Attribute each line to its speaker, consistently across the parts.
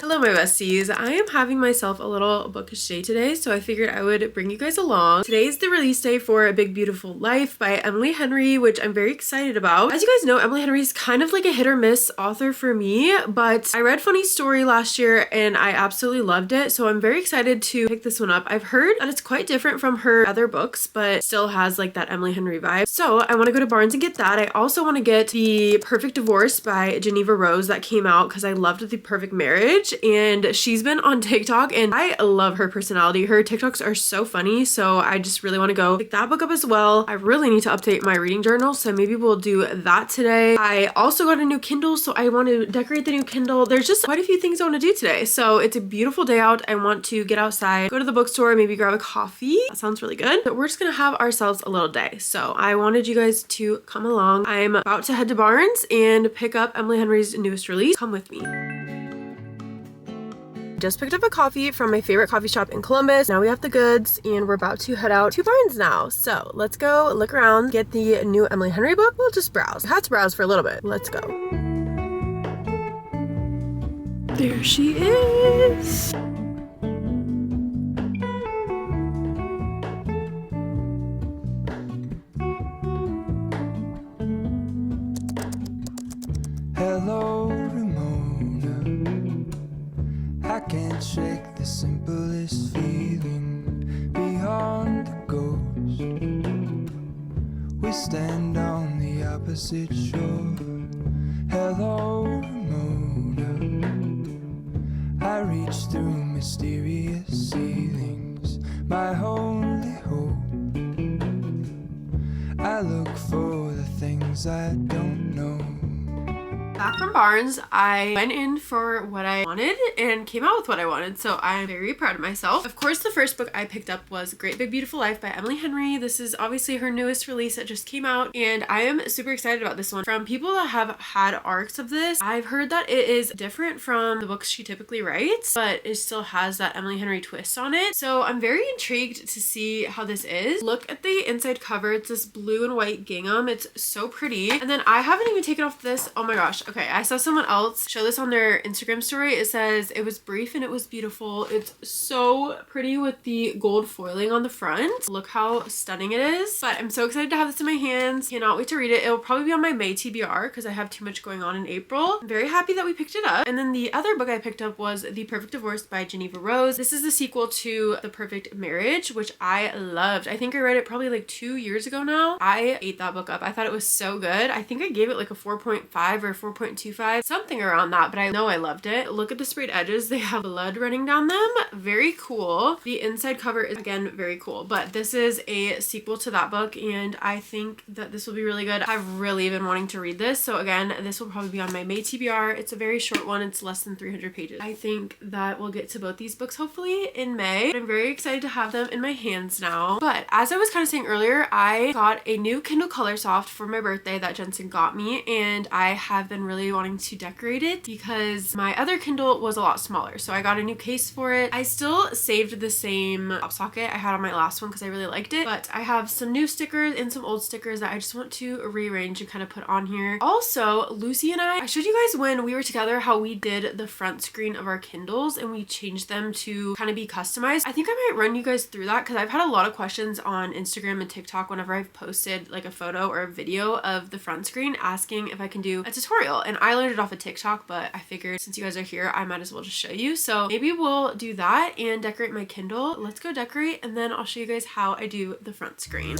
Speaker 1: Hello my besties, I am having myself a little bookish day today, so I figured I would bring you guys along. Today is the release day for A Big Beautiful Life by Emily Henry, which I'm very excited about. As you guys know, Emily Henry is kind of like a hit or miss author for me, but I read Funny Story last year and I absolutely loved it, so I'm very excited to pick this one up. I've heard that it's quite different from her other books, but still has like that Emily Henry vibe. So I want to go to Barnes and get that. I also want to get The Perfect Divorce by Geneva Rose that came out because I loved The Perfect Marriage. And she's been on TikTok and I love her personality. Her TikToks are so funny, so I just really want to go pick that book up as well. I really need to update my reading journal, so maybe we'll do that today. I also got a new Kindle, so I want to decorate the new Kindle. There's just quite a few things I want to do today. So it's a beautiful day out. I want to get outside, go to the bookstore, maybe grab a coffee. That sounds really good. But we're just gonna have ourselves a little day. So I wanted you guys to come along. I'm about to head to Barnes and pick up Emily Henry's newest release. Come with me. Just picked up a coffee from my favorite coffee shop in Columbus. Now we have the goods and we're about to head out to Barnes now. So let's go look around, get the new Emily Henry book. We'll just browse. I had to browse for a little bit. Let's go. There she is.
Speaker 2: Hello, I can't shake the simplest feeling beyond the ghost. We stand on the opposite shore. Hello, Ramona. I reach through mysterious ceilings, my only hope. I look for the things I don't know.
Speaker 1: Back from Barnes, I went in for what I wanted and came out with what I wanted, so I'm very proud of myself. Of course, the first book I picked up was Great Big Beautiful Life by Emily Henry. This is obviously her newest release that just came out, and I am super excited about this one. From people that have had arcs of this, I've heard that it is different from the books she typically writes, but it still has that Emily Henry twist on it. So I'm very intrigued to see how this is. Look at the inside cover. It's this blue and white gingham. It's so pretty. And then I haven't even taken off this. Oh my gosh. Okay, I saw someone else show this on their Instagram story. It says it was brief and it was beautiful. It's so pretty with the gold foiling on the front. Look how stunning it is. But I'm so excited to have this in my hands. Cannot wait to read it. It'll probably be on my May TBR because I have too much going on in April. I'm very happy that we picked it up. And then the other book I picked up was The Perfect Divorce by Geneva Rose. This is the sequel to The Perfect Marriage, which I loved. I think I read it probably like 2 years ago now. I ate that book up. I thought it was so good. I think I gave it like a 4.5 or 4.25, something around that, but I know I loved it. Look at the sprayed edges. They have blood running down them. Very cool. The inside cover is again very cool, but this is a sequel to that book and I think that this will be really good. I've really been wanting to read this, so again, this will probably be on my May TBR. It's a very short one. It's less than 300 pages. I think that we'll get to both these books hopefully in May. I'm very excited to have them in my hands now. But as I was kind of saying earlier, I got a new Kindle Colorsoft for my birthday that Jensen got me, and I have been really wanting to decorate it because my other Kindle was a lot smaller, so I got a new case for it. I still saved the same pop socket I had on my last one because I really liked it, but I have some new stickers and some old stickers that I just want to rearrange and kind of put on here. Also, Lucy and I showed you guys when we were together how we did the front screen of our Kindles and we changed them to kind of be customized. I think I might run you guys through that because I've had a lot of questions on Instagram and TikTok whenever I've posted like a photo or a video of the front screen asking if I can do a tutorial, and I learned it off of TikTok, but I figured since you guys are here, I might as well just show you. So maybe we'll do that and decorate my Kindle. Let's go decorate and then I'll show you guys how I do the front screen.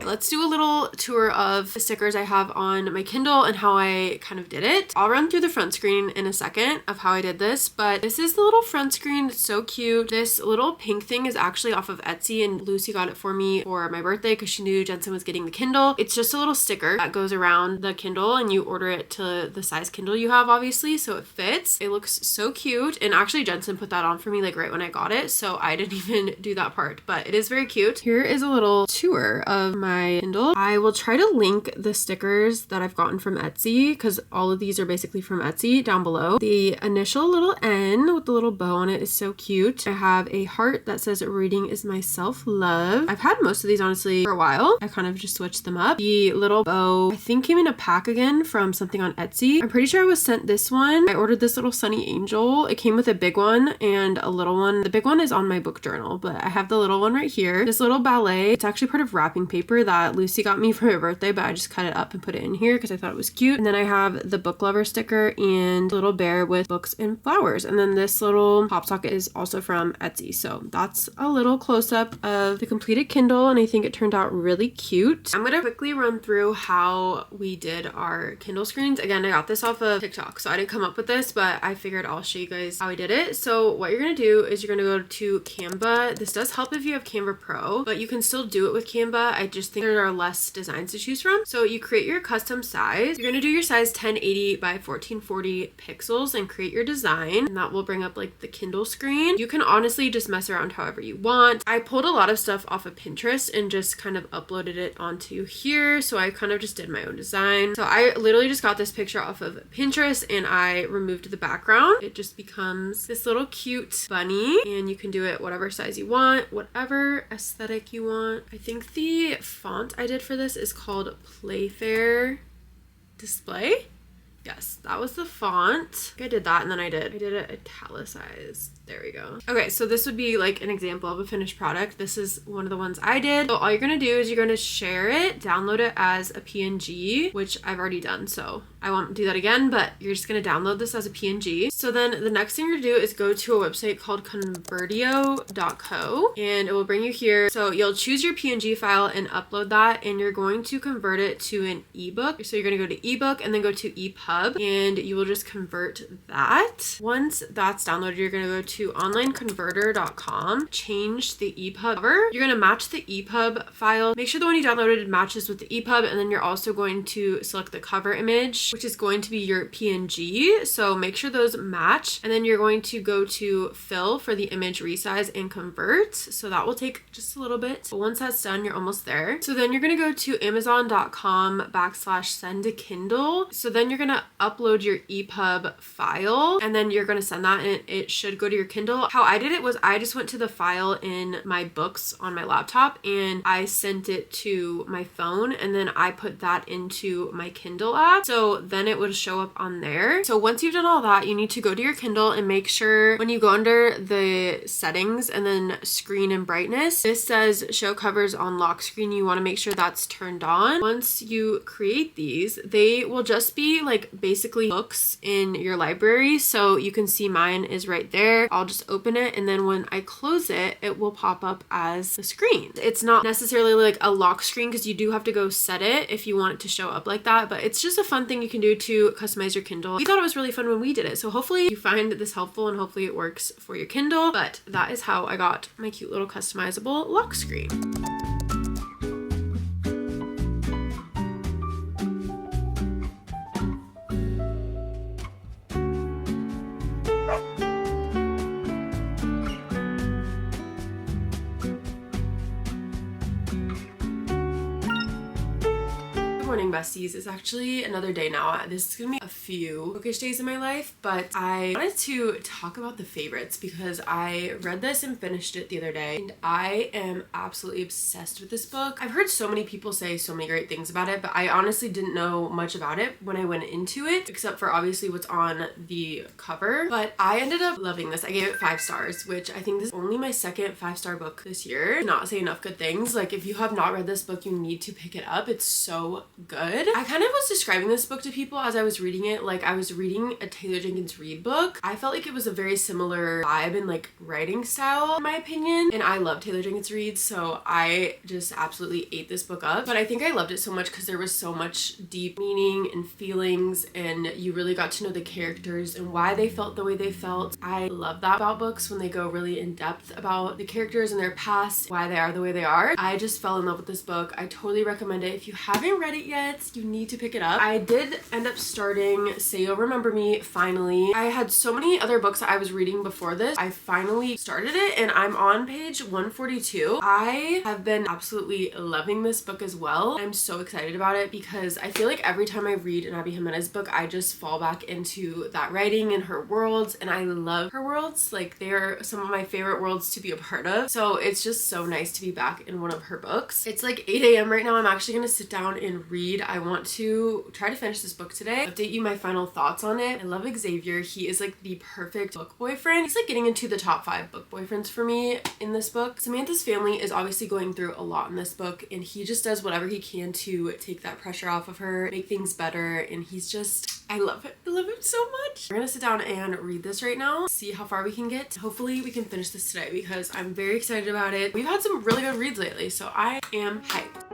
Speaker 1: Let's do a little tour of the stickers I have on my Kindle and how I kind of did it. I'll run through the front screen in a second of how I did this, but this is the little front screen. It's so cute. This little pink thing is actually off of Etsy, and Lucy got it for me for my birthday because she knew Jensen was getting the Kindle. It's just a little sticker that goes around the Kindle and you order it to the size Kindle you have, obviously, so it fits. It looks so cute, and actually Jensen put that on for me like right when I got it, so I didn't even do that part, but it is very cute. Here is a little tour of my my Kindle. I will try to link the stickers that I've gotten from Etsy because all of these are basically from Etsy down below. The initial little N with the little bow on it is so cute. I have a heart that says reading is my self-love. I've had most of these honestly for a while. I kind of just switched them up. The little bow I think came in a pack again from something on Etsy. I'm pretty sure I was sent this one. I ordered this little sunny angel. It came with a big one and a little one. The big one is on my book journal, but I have the little one right here. This little ballet, it's actually part of wrapping paper that Lucy got me for my birthday, but I just cut it up and put it in here because I thought it was cute. And then I have the book lover sticker and little bear with books and flowers. And then this little pop socket is also from Etsy. So that's a little close-up of the completed Kindle, and I think it turned out really cute. I'm gonna quickly run through how we did our Kindle screens. Again, I got this off of TikTok, so I didn't come up with this, but I figured I'll show you guys how I did it. So what you're gonna do is you're gonna go to Canva. This does help if you have Canva Pro, but you can still do it with Canva. I just think there are less designs to choose from. So you create your custom size. You're gonna do your size 1080 by 1440 pixels and create your design, and that will bring up like the Kindle screen. You can honestly just mess around however you want. I pulled a lot of stuff off of Pinterest and just kind of uploaded it onto here, so I kind of just did my own design. So I literally just got this picture off of Pinterest and I removed the background. It just becomes this little cute bunny, and you can do it whatever size you want, whatever aesthetic you want. I think the font I did for this is called Playfair Display. Yes, that was the font. I did that, and then I did it italicized. There we go. Okay, so this would be like an example of a finished product. This is one of the ones I did. So all you're gonna do is you're gonna share it, download it as a PNG, which I've already done, so I won't do that again, but you're just gonna download this as a PNG. So then the next thing you're gonna do is go to a website called convertio.co, and it will bring you here. So you'll choose your PNG file and upload that, and you're going to convert it to an ebook. So you're gonna go to ebook and then go to EPUB, and you will just convert that. Once that's downloaded, you're gonna go to onlineconverter.com, change the EPUB cover. You're gonna match the EPUB file. Make sure the one you downloaded matches with the EPUB, and then you're also going to select the cover image, which is going to be your PNG. So make sure those match, and then you're going to go to fill for the image resize and convert. So that will take just a little bit, but once that's done, you're almost there. So then you're gonna go to amazon.com/send to Kindle. So then you're gonna upload your EPUB file, and then you're gonna send that, and it should go to your Kindle. How I did it was I just went to the file in my books on my laptop and I sent it to my phone, and then I put that into my Kindle app. So then it would show up on there. So once you've done all that, you need to go to your Kindle and make sure when you go under the settings and then screen and brightness, this says show covers on lock screen. You want to make sure that's turned on. Once you create these, they will just be like basically books in your library. So you can see mine is right there. I'll just open it, and then when I close it, it will pop up as the screen. It's not necessarily like a lock screen because you do have to go set it if you want it to show up like that, but it's just a fun thing you can do to customize your Kindle. We thought it was really fun when we did it, so hopefully you find this helpful and hopefully it works for your Kindle. But that is how I got my cute little customizable lock screen. Morning besties. It's actually another day now. This is gonna be a few bookish days in my life, but I wanted to talk about the favorites because I read this and finished it the other day, and I am absolutely obsessed with this book. I've heard so many people say so many great things about it, but I honestly didn't know much about it when I went into it, except for obviously what's on the cover. But I ended up loving this. I gave it 5 stars, which I think this is only my second 5-star book this year. Not say enough good things. Like, if you have not read this book, you need to pick it up. It's so good. I kind of was describing this book to people as I was reading it like I was reading a Taylor Jenkins Reid book. I felt like it was a very similar vibe and like writing style in my opinion, and I love Taylor Jenkins Reid, so I just absolutely ate this book up. But I think I loved it so much because there was so much deep meaning and feelings, and you really got to know the characters and why they felt the way they felt. I love that about books when they go really in depth about the characters and their past, why they are the way they are. I just fell in love with this book. I totally recommend it. If you haven't read it yet, you need to pick it up. I did end up starting Say You'll Remember Me finally. I had so many other books that I was reading before this. I finally started it and I'm on page 142. I have been absolutely loving this book as well. I'm so excited about it because I feel like every time I read an Abby Jimenez book, I just fall back into that writing and her worlds, and I love her worlds. Like, they're some of my favorite worlds to be a part of. So it's just so nice to be back in one of her books. It's like 8 a.m. right now. I'm actually gonna sit down and read. I want to try to finish this book today, update you my final thoughts on it. I love Xavier. He is like the perfect book boyfriend. He's like getting into the top 5 book boyfriends for me in this book. Samantha's family is obviously going through a lot in this book, and he just does whatever he can to take that pressure off of her, make things better, and he's just, I love it. I love him so much. We're gonna sit down and read this right now, see how far we can get. Hopefully we can finish this today because I'm very excited about it. We've had some really good reads lately, so I am hyped.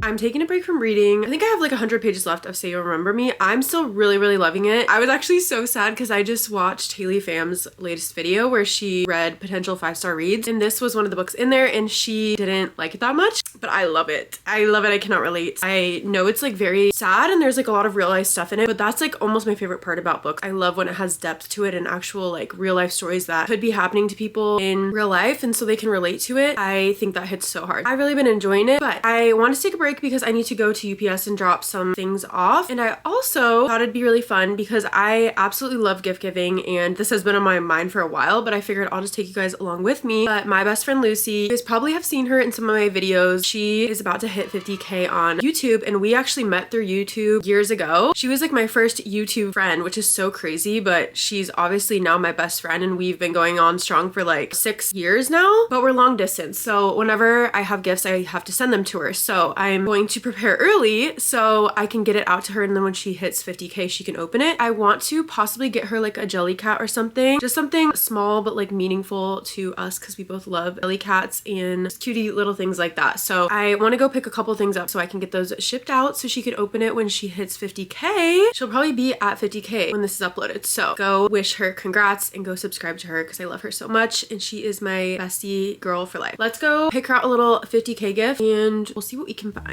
Speaker 1: I'm taking a break from reading. I think I have like 100 pages left of Say You'll Remember Me. I'm still really loving it. I was actually so sad because I just watched Haley Pham's latest video where she read potential 5-star reads, and this was one of the books in there, and she didn't like it that much, but I love it. I love it. I cannot relate. I know it's like very sad and there's like a lot of real life stuff in it, but that's like almost my favorite part about books. I love when it has depth to it and actual like real life stories that could be happening to people in real life, and so they can relate to it. I think that hits so hard. I've really been enjoying it, but I want to take a break because I need to go to UPS and drop some things off. And I also thought it'd be really fun because I absolutely love gift giving, and this has been on my mind for a while, but I figured I'll just take you guys along with me. But my best friend Lucy, you guys probably have seen her in some of my videos. She is about to hit 50K on YouTube, and we actually met through YouTube years ago. She was like my first YouTube friend, which is so crazy, but she's obviously now my best friend, and we've been going on strong for like 6 years now, but we're long distance. So whenever I have gifts, I have to send them to her. So I'm going to prepare early so I can get it out to her, and then when she hits 50K she can open it. I want to possibly get her like a jelly cat or something, just something small but like meaningful to us because we both love jelly cats and cutie little things like that. So I want to go pick a couple things up so I can get those shipped out so she could open it when she hits 50K. She'll probably be at 50K when this is uploaded, so go wish her congrats and go subscribe to her because I love her so much and she is my bestie girl for life. Let's go pick her out a little 50K gift and we'll see what we can find.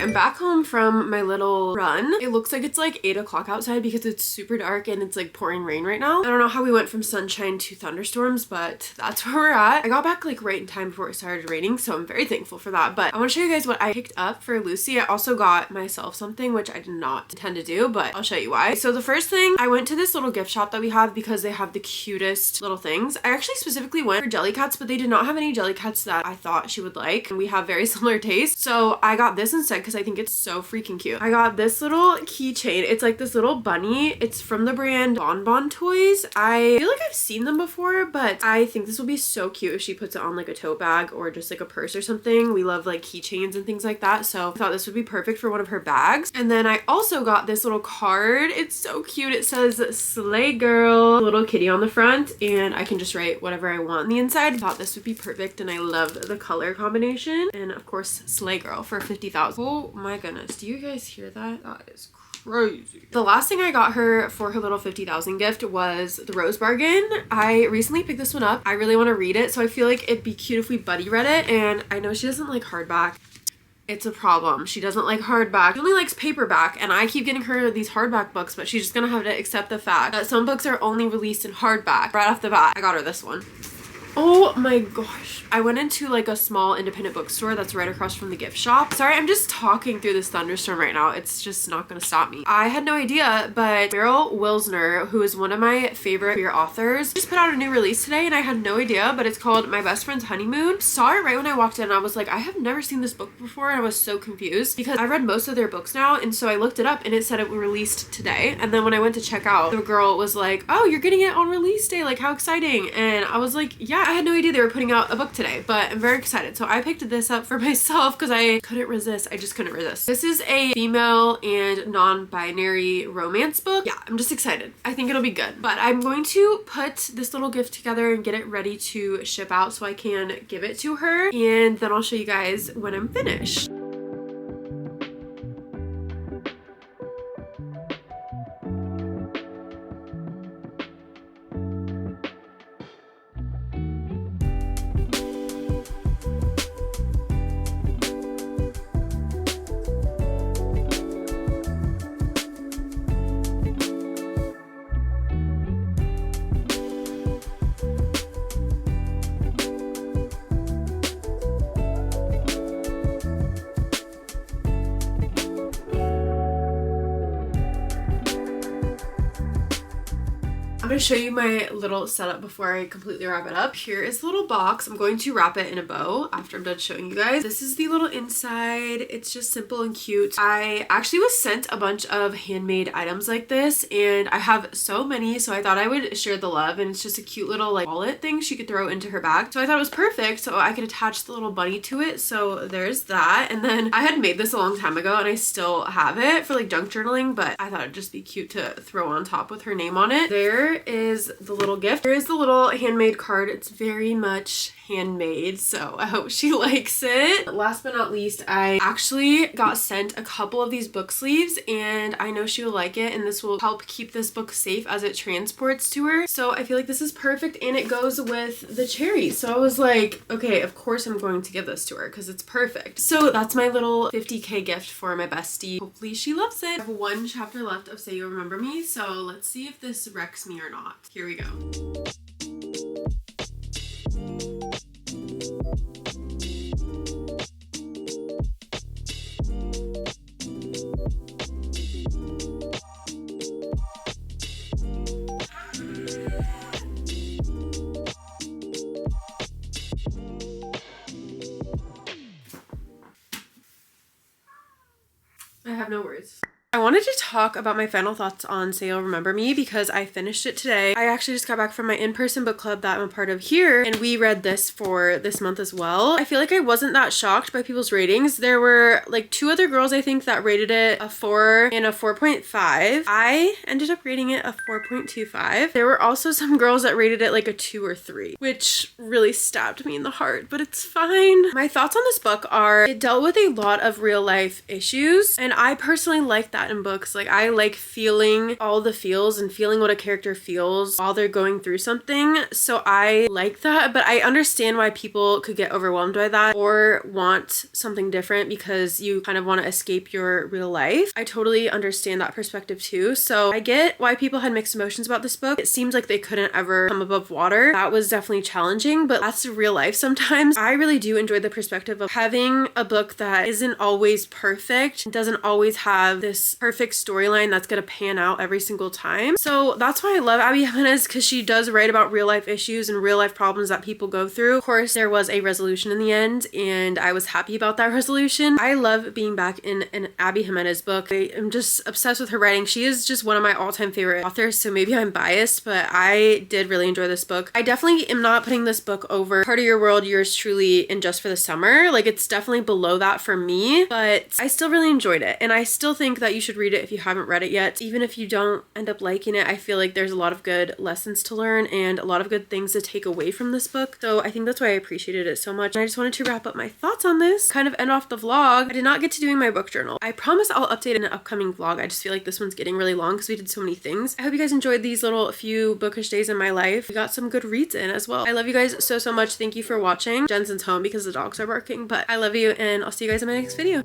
Speaker 1: I'm back home from my little run. It looks like it's like 8 o'clock outside because it's super dark and it's like pouring rain right now. I don't know how we went from sunshine to thunderstorms, but that's where we're at. I got back like right in time before it started raining, so I'm very thankful for that. But I want to show you guys what I picked up for Lucy. I also got myself something, which I did not intend to do, but I'll show you why. So the first thing, I went to this little gift shop that we have because they have the cutest little things. I actually specifically went for jelly cats, but they did not have any jelly cats that I thought she would like, and we have very similar tastes. So I got this instead because I think it's so freaking cute. I got this little keychain. It's like this little bunny. It's from the brand Bon Bon Toys. I feel like I've seen them before, but I think this will be so cute if she puts it on like a tote bag or just like a purse or something. We love like keychains and things like that, so I thought this would be perfect for one of her bags. And then I also got this little card. It's so cute. It says Slay Girl, little kitty on the front, and I can just write whatever I want on the inside. I thought this would be perfect, and I love the color combination. And of course, Slay Girl for 50,000. Oh my goodness, do you guys hear that? That is crazy. The last thing I got her for her little 50,000 gift was the Rose Bargain. I recently picked this one up. I really want to read it, so I feel like it'd be cute if we buddy read it, and I know she doesn't like hardback. It's a problem. She doesn't like hardback. She only likes paperback, and I keep getting her these hardback books, but she's just gonna have to accept the fact that some books are only released in hardback. Right off the bat, I got her this one. Oh my gosh. I went into like a small independent bookstore that's right across from the gift shop. Sorry, I'm just talking through this thunderstorm right now. It's just not gonna stop me. I had no idea, but Meryl Wilsner, who is one of my favorite queer authors, just put out a new release today, and I had no idea, but it's called My Best Friend's Honeymoon. Saw it right when I walked in, and I was like, I have never seen this book before, and I was so confused because I read most of their books now, and so I looked it up and it said it was released today. And then when I went to check out, the girl was like, oh, you're getting it on release day, like how exciting. And I was like, yeah, yeah, I had no idea they were putting out a book today, but I'm very excited. So I picked this up for myself because I couldn't resist. I just couldn't resist. This is a female and non-binary romance book. Yeah, I'm just excited. I think it'll be good. But I'm going to put this little gift together and get it ready to ship out so I can give it to her. And then I'll show you guys when I'm finished. I'm going to show you my little setup before I completely wrap it up. Here is the little box. I'm going to wrap it in a bow after I'm done showing you guys. This is the little inside. It's just simple and cute. I actually was sent a bunch of handmade items like this, and I have so many, so I thought I would share the love. And it's just a cute little like wallet thing she could throw into her bag. So I thought it was perfect, so I could attach the little bunny to it. So there's that. And then I had made this a long time ago and I still have it for like junk journaling, but I thought it'd just be cute to throw on top with her name on it. There is the little gift. There is the little handmade card. It's very much handmade, so I hope she likes it. Last but not least, I actually got sent a couple of these book sleeves, and I know she will like it, and this will help keep this book safe as it transports to her. So I feel like this is perfect, and it goes with the cherries. So I was like, okay, of course I'm going to give this to her because it's perfect. So that's my little 50K gift for my bestie. Hopefully she loves it. I have one chapter left of Say You'll Remember Me, so let's see if this wrecks me or not. Here we go. I have no words. I wanted to talk about my final thoughts on Say You'll Remember Me because I finished it today. I actually just got back from my in-person book club that I'm a part of here, and we read this for this month as well. I feel like I wasn't that shocked by people's ratings. There were like 2 other girls, I think, that rated it a 4 and a 4.5. I ended up rating it a 4.25. There were also some girls that rated it like a 2 or 3, which really stabbed me in the heart, but it's fine. My thoughts on this book are it dealt with a lot of real life issues, and I personally like that in books. Like, I like feeling all the feels and feeling what a character feels while they're going through something. So I like that, but I understand why people could get overwhelmed by that or want something different because you kind of want to escape your real life. I totally understand that perspective too. So I get why people had mixed emotions about this book. It seems like they couldn't ever come above water. That was definitely challenging, but that's real life sometimes. I really do enjoy the perspective of having a book that isn't always perfect, doesn't always have this perfect storyline that's gonna pan out every single time. So that's why I love Abby Jimenez, because she does write about real life issues and real life problems that people go through. Of course, there was a resolution in the end, and I was happy about that resolution. I love being back in an Abby Jimenez book. I am just obsessed with her writing. She is just one of my all-time favorite authors, so maybe I'm biased, but I did really enjoy this book. I definitely am not putting this book over Part of Your World, Yours Truly, and Just for the Summer. Like, it's definitely below that for me, but I still really enjoyed it, and I still think that you should read it if you haven't read it yet. Even if you don't end up liking it, I feel like there's a lot of good lessons to learn and a lot of good things to take away from this book. So I think that's why I appreciated it so much. And I just wanted to wrap up my thoughts on this, kind of end off the vlog. I did not get to doing my book journal. I promise I'll update in an upcoming vlog. I just feel like this one's getting really long because we did so many things. I hope you guys enjoyed these little few bookish days in my life. We got some good reads in as well. I love you guys so much. Thank you for watching. Jensen's home because the dogs are barking, but I love you, and I'll see you guys in my next video.